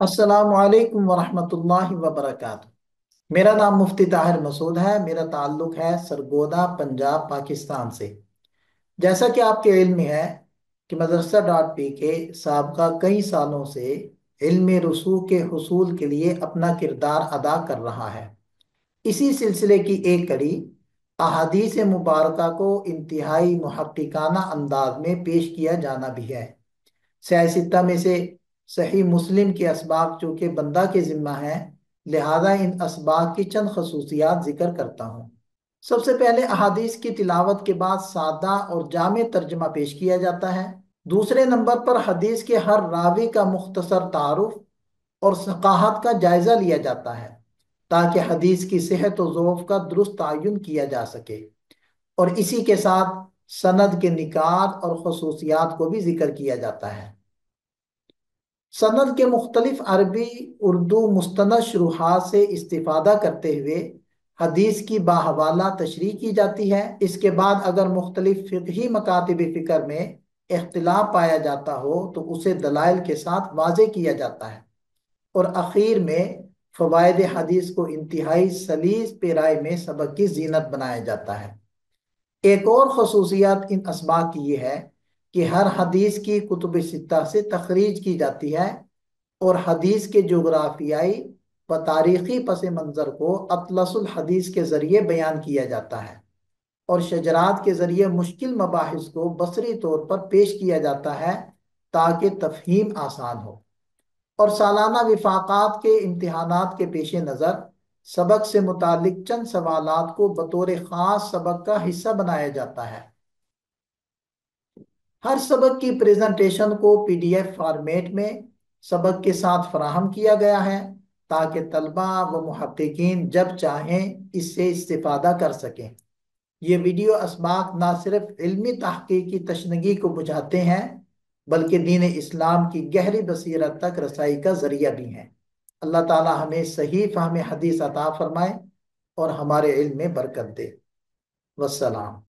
السلام علیکم ورحمۃ اللہ وبرکاتہ۔ میرا نام مفتی طاہر مسعود ہے۔ میرا تعلق ہے سرگودا، پنجاب، پاکستان سے۔ جیسا کہ آپ کے علم میں ہے کہ مدرسہ ڈاٹ پی کے سابقہ کئی سالوں سے علم رسوخ کے حصول کے لیے اپنا کردار ادا کر رہا ہے۔ اسی سلسلے کی ایک کڑی احادیث مبارکہ کو انتہائی محققانہ انداز میں پیش کیا جانا بھی ہے۔ سیاستہ میں سے صحیح مسلم کے اسباق چونکہ بندہ کے ذمہ ہیں، لہذا ان اسباق کی چند خصوصیات ذکر کرتا ہوں۔ سب سے پہلے احادیث کی تلاوت کے بعد سادہ اور جامع ترجمہ پیش کیا جاتا ہے۔ دوسرے نمبر پر حدیث کے ہر راوی کا مختصر تعارف اور ثقافت کا جائزہ لیا جاتا ہے تاکہ حدیث کی صحت و ضعف کا درست تعین کیا جا سکے، اور اسی کے ساتھ سند کے نکات اور خصوصیات کو بھی ذکر کیا جاتا ہے۔ سند کے مختلف عربی، اردو مستند شروحات سے استفادہ کرتے ہوئے حدیث کی باحوالہ تشریح کی جاتی ہے۔ اس کے بعد اگر مختلف فقہی مکاتب فکر میں اختلاف پایا جاتا ہو تو اسے دلائل کے ساتھ واضح کیا جاتا ہے، اور اخیر میں فوائد حدیث کو انتہائی سلیس پیرائی میں سبق کی زینت بنایا جاتا ہے۔ ایک اور خصوصیت ان اسباق کی یہ ہے کہ ہر حدیث کی کتب ستہ سے تخریج کی جاتی ہے، اور حدیث کے جغرافیائی و تاریخی پس منظر کو اطلس الحدیث کے ذریعے بیان کیا جاتا ہے، اور شجرات کے ذریعے مشکل مباحث کو بصری طور پر پیش کیا جاتا ہے تاکہ تفہیم آسان ہو۔ اور سالانہ وفاقات کے امتحانات کے پیش نظر سبق سے متعلق چند سوالات کو بطور خاص سبق کا حصہ بنایا جاتا ہے۔ ہر سبق کی پریزنٹیشن کو PDF فارمیٹ میں سبق کے ساتھ فراہم کیا گیا ہے تاکہ طلبہ و محققین جب چاہیں اس سے استفادہ کر سکیں۔ یہ ویڈیو اسباق نہ صرف علمی تحقیق کی تشنگی کو بجھاتے ہیں بلکہ دین اسلام کی گہری بصیرت تک رسائی کا ذریعہ بھی ہیں۔ اللہ تعالی ہمیں صحیح فہم حدیث عطا فرمائے اور ہمارے علم میں برکت دے۔ والسلام۔